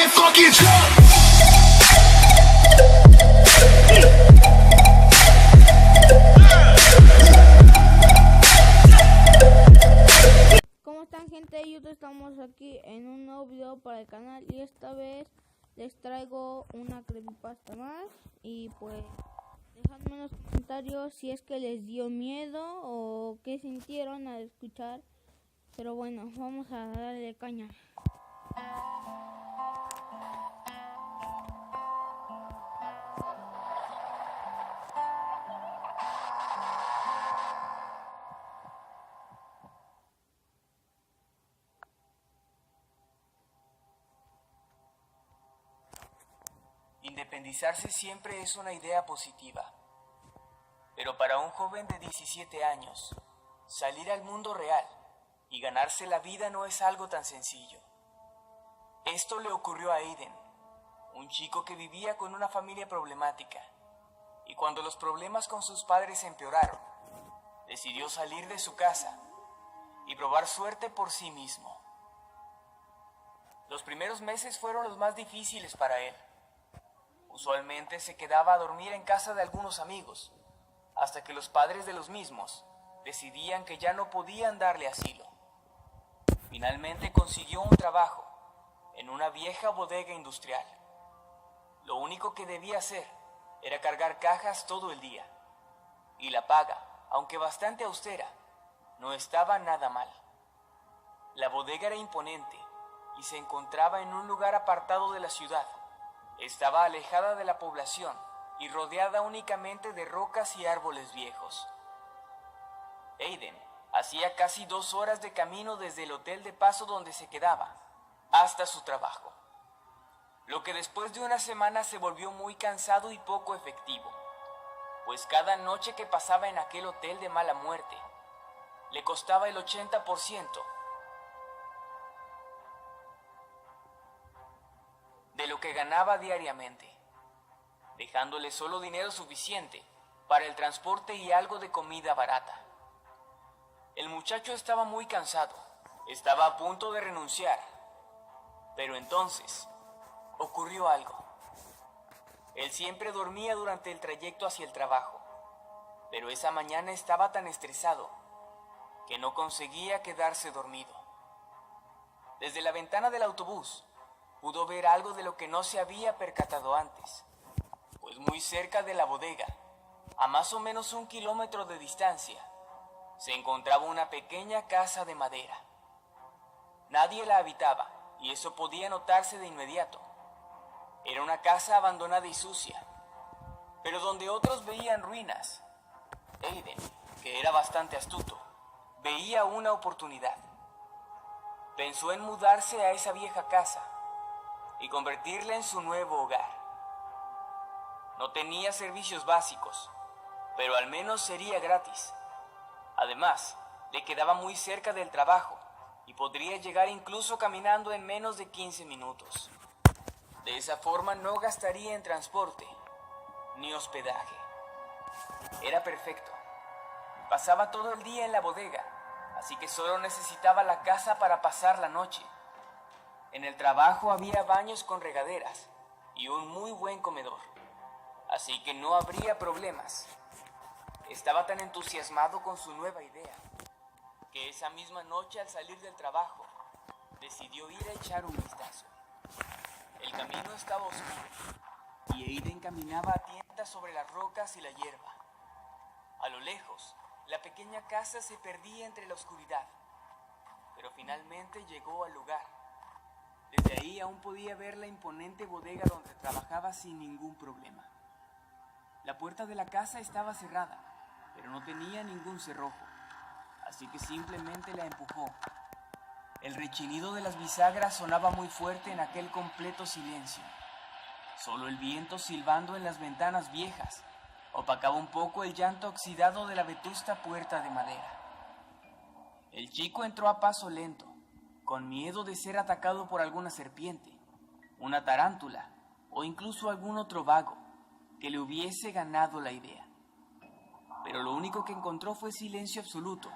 my fucking truck. ¿Cómo están, gente de YouTube? Estamos aquí en un nuevo video para el canal y esta vez les traigo una creepypasta más. Y pues dejadme en los comentarios si es que les dio miedo o qué sintieron al escuchar. Pero bueno, vamos a darle caña. Independizarse siempre es una idea positiva, pero para un joven de 17 años, salir al mundo real y ganarse la vida no es algo tan sencillo. Esto le ocurrió a Aiden, un chico que vivía con una familia problemática, y cuando los problemas con sus padres empeoraron, decidió salir de su casa y probar suerte por sí mismo. Los primeros meses fueron los más difíciles para él. Usualmente se quedaba a dormir en casa de algunos amigos, hasta que los padres de los mismos decidían que ya no podían darle asilo. Finalmente consiguió un trabajo en una vieja bodega industrial. Lo único que debía hacer era cargar cajas todo el día, y la paga, aunque bastante austera, no estaba nada mal. La bodega era imponente y se encontraba en un lugar apartado de la ciudad. Estaba alejada de la población y rodeada únicamente de rocas y árboles viejos. Aiden hacía casi 2 horas de camino desde el hotel de paso donde se quedaba hasta su trabajo, lo que después de una semana se volvió muy cansado y poco efectivo, pues cada noche que pasaba en aquel hotel de mala muerte le costaba el 80% de lo que ganaba diariamente, dejándole solo dinero suficiente para el transporte y algo de comida barata. El muchacho estaba muy cansado, estaba a punto de renunciar, pero entonces ocurrió algo. Él siempre dormía durante el trayecto hacia el trabajo, pero esa mañana estaba tan estresado que no conseguía quedarse dormido. Desde la ventana del autobús pudo ver algo de lo que no se había percatado antes, pues muy cerca de la bodega, a más o menos 1 kilómetro de distancia, se encontraba una pequeña casa de madera. Nadie la habitaba, y eso podía notarse de inmediato. Era una casa abandonada y sucia, pero donde otros veían ruinas, Aiden, que era bastante astuto, veía una oportunidad. Pensó en mudarse a esa vieja casa y convertirla en su nuevo hogar. No tenía servicios básicos, pero al menos sería gratis. Además, le quedaba muy cerca del trabajo y podría llegar incluso caminando en menos de 15 minutos. De esa forma no gastaría en transporte ni hospedaje. Era perfecto. Pasaba todo el día en la bodega, así que solo necesitaba la casa para pasar la noche. En el trabajo había baños con regaderas y un muy buen comedor, así que no habría problemas. Estaba tan entusiasmado con su nueva idea que esa misma noche, al salir del trabajo, decidió ir a echar un vistazo. El camino estaba oscuro y Aiden caminaba a tientas sobre las rocas y la hierba. A lo lejos, la pequeña casa se perdía entre la oscuridad, pero finalmente llegó al lugar. Desde ahí aún podía ver la imponente bodega donde trabajaba sin ningún problema. La puerta de la casa estaba cerrada, pero no tenía ningún cerrojo, así que simplemente la empujó. El rechinido de las bisagras sonaba muy fuerte en aquel completo silencio. Solo el viento silbando en las ventanas viejas opacaba un poco el llanto oxidado de la vetusta puerta de madera. El chico entró a paso lento, con miedo de ser atacado por alguna serpiente, una tarántula o incluso algún otro vago que le hubiese ganado la idea. Pero lo único que encontró fue silencio absoluto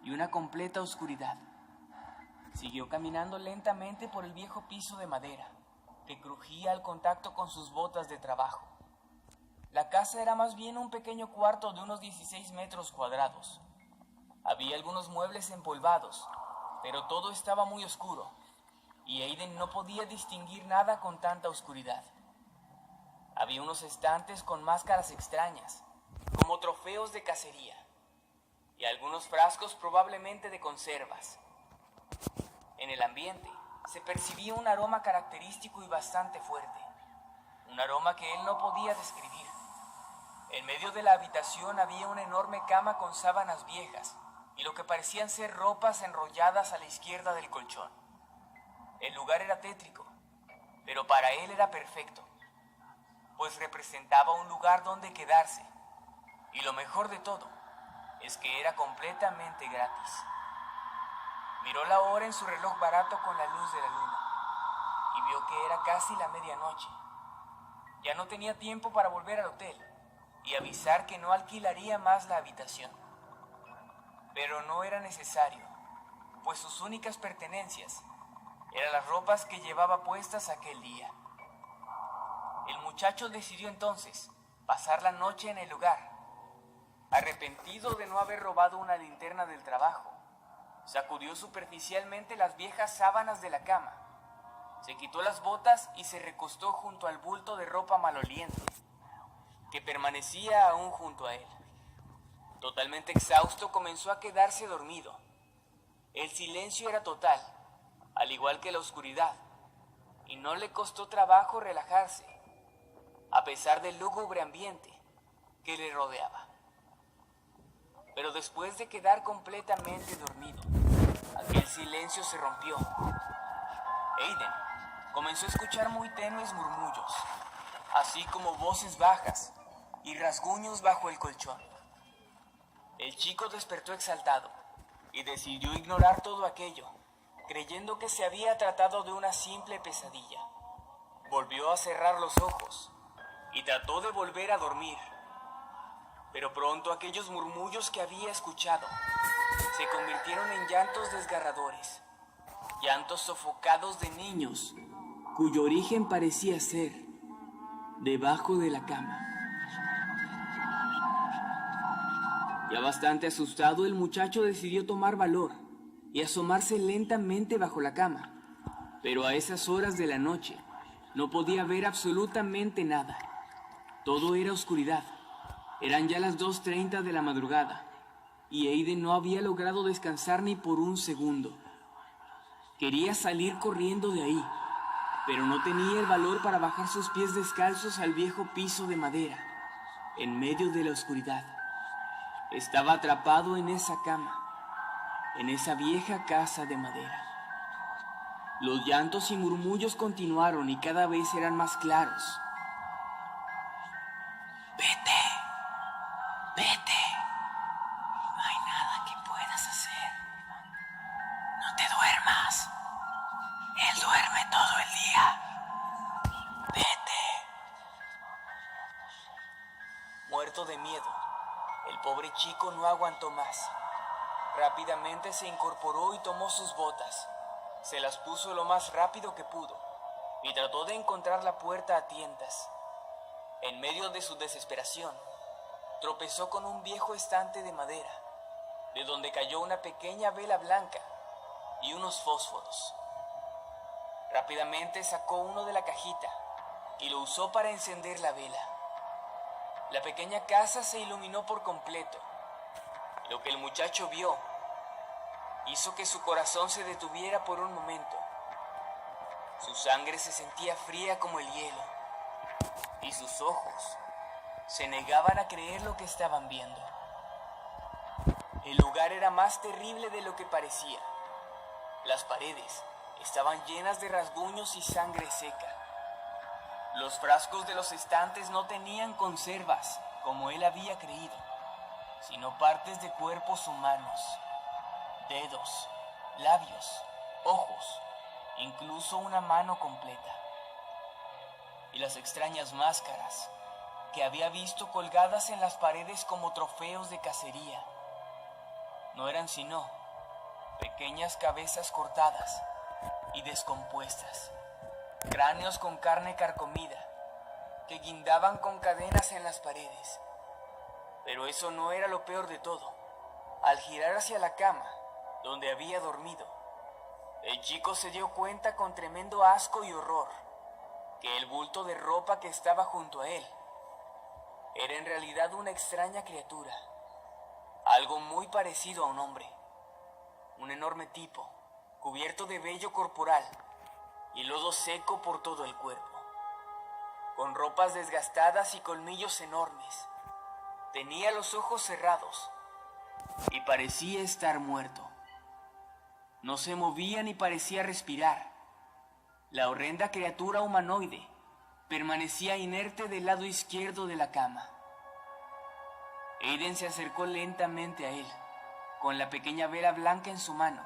y una completa oscuridad. Siguió caminando lentamente por el viejo piso de madera, que crujía al contacto con sus botas de trabajo. La casa era más bien un pequeño cuarto de unos 16 metros cuadrados. Había algunos muebles empolvados, pero todo estaba muy oscuro, y Aiden no podía distinguir nada con tanta oscuridad. Había unos estantes con máscaras extrañas, como trofeos de cacería, y algunos frascos probablemente de conservas. En el ambiente se percibía un aroma característico y bastante fuerte, un aroma que él no podía describir. En medio de la habitación había una enorme cama con sábanas viejas y lo que parecían ser ropas enrolladas a la izquierda del colchón. El lugar era tétrico, pero para él era perfecto, pues representaba un lugar donde quedarse, y lo mejor de todo es que era completamente gratis. Miró la hora en su reloj barato con la luz de la luna y vio que era casi la medianoche. Ya no tenía tiempo para volver al hotel y avisar que no alquilaría más la habitación. Pero no era necesario, pues sus únicas pertenencias eran las ropas que llevaba puestas aquel día. El muchacho decidió entonces pasar la noche en el lugar. Arrepentido de no haber robado una linterna del trabajo, sacudió superficialmente las viejas sábanas de la cama, se quitó las botas y se recostó junto al bulto de ropa maloliente, que permanecía aún junto a él. Totalmente exhausto, comenzó a quedarse dormido. El silencio era total, al igual que la oscuridad, y no le costó trabajo relajarse, a pesar del lúgubre ambiente que le rodeaba. Pero después de quedar completamente dormido, aquel silencio se rompió. Aiden comenzó a escuchar muy tenues murmullos, así como voces bajas y rasguños bajo el colchón. El chico despertó exaltado y decidió ignorar todo aquello, creyendo que se había tratado de una simple pesadilla. Volvió a cerrar los ojos y trató de volver a dormir. Pero pronto aquellos murmullos que había escuchado se convirtieron en llantos desgarradores, llantos sofocados de niños, cuyo origen parecía ser debajo de la cama. Ya bastante asustado, el muchacho decidió tomar valor y asomarse lentamente bajo la cama, pero a esas horas de la noche no podía ver absolutamente nada. Todo era oscuridad. Eran ya las 2:30 de la madrugada y Aiden no había logrado descansar ni por un segundo. Quería salir corriendo de ahí, pero no tenía el valor para bajar sus pies descalzos al viejo piso de madera, en medio de la oscuridad. Estaba atrapado en esa cama, en esa vieja casa de madera. Los llantos y murmullos continuaron y cada vez eran más claros. ¡Vete! ¡Vete! No hay nada que puedas hacer. No te duermas. Él duerme todo el día. ¡Vete! Muerto de miedo, el pobre chico no aguantó más. Rápidamente se incorporó y tomó sus botas. Se las puso lo más rápido que pudo y trató de encontrar la puerta a tientas. En medio de su desesperación, tropezó con un viejo estante de madera, de donde cayó una pequeña vela blanca y unos fósforos. Rápidamente sacó uno de la cajita y lo usó para encender la vela. La pequeña casa se iluminó por completo. Lo que el muchacho vio hizo que su corazón se detuviera por un momento. Su sangre se sentía fría como el hielo y sus ojos se negaban a creer lo que estaban viendo. El lugar era más terrible de lo que parecía. Las paredes estaban llenas de rasguños y sangre seca. Los frascos de los estantes no tenían conservas, como él había creído, sino partes de cuerpos humanos, dedos, labios, ojos, incluso una mano completa. Y las extrañas máscaras que había visto colgadas en las paredes como trofeos de cacería no eran sino pequeñas cabezas cortadas y descompuestas. cráneos con carne carcomida, que guindaban con cadenas en las paredes. Pero eso no era lo peor de todo. Al girar hacia la cama, donde había dormido, el chico se dio cuenta con tremendo asco y horror que el bulto de ropa que estaba junto a él era en realidad una extraña criatura, algo muy parecido a un hombre, un enorme tipo, cubierto de vello corporal y lodo seco por todo el cuerpo, con ropas desgastadas y colmillos enormes. Tenía los ojos cerrados y parecía estar muerto. No se movía ni parecía respirar. La horrenda criatura humanoide permanecía inerte del lado izquierdo de la cama. Aiden se acercó lentamente a él, con la pequeña vela blanca en su mano.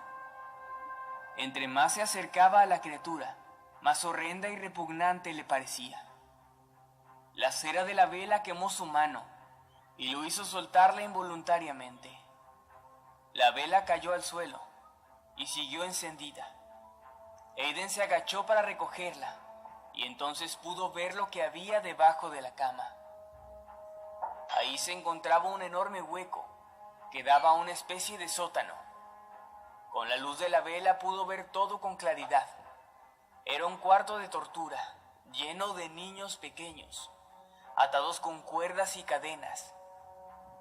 Entre más se acercaba a la criatura, más horrenda y repugnante le parecía. La cera de la vela quemó su mano y lo hizo soltarla involuntariamente. La vela cayó al suelo y siguió encendida. Aiden se agachó para recogerla y entonces pudo ver lo que había debajo de la cama. Ahí se encontraba un enorme hueco que daba a una especie de sótano. Con la luz de la vela pudo ver todo con claridad. Era un cuarto de tortura, lleno de niños pequeños, atados con cuerdas y cadenas.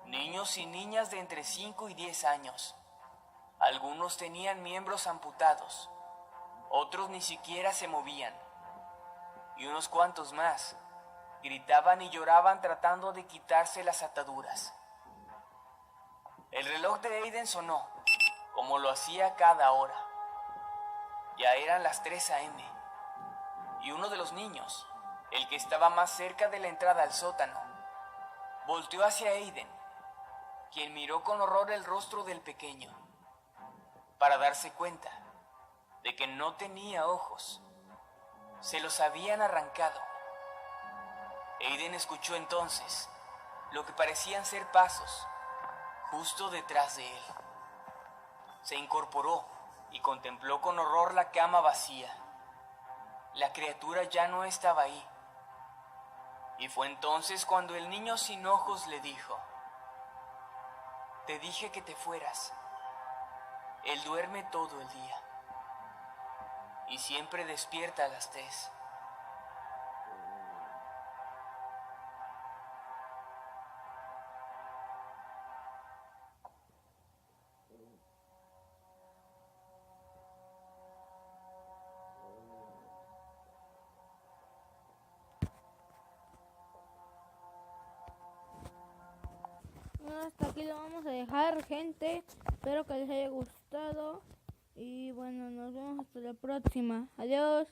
Niños y niñas de entre 5 y 10 años. Algunos tenían miembros amputados, otros ni siquiera se movían. Y unos cuantos más gritaban y lloraban tratando de quitarse las ataduras. El reloj de Aiden sonó, como lo hacía cada hora. Ya eran las 3 a.m. y uno de los niños, el que estaba más cerca de la entrada al sótano, volteó hacia Aiden, quien miró con horror el rostro del pequeño, para darse cuenta de que no tenía ojos. Se los habían arrancado. Aiden escuchó entonces lo que parecían ser pasos justo detrás de él. Se incorporó y contempló con horror la cama vacía. La criatura ya no estaba ahí. Y fue entonces cuando el niño sin ojos le dijo: "Te dije que te fueras. Él duerme todo el día y siempre despierta a las 3". Bueno, hasta aquí lo vamos a dejar, gente. Espero que les haya gustado. Y bueno, nos vemos hasta la próxima. Adiós.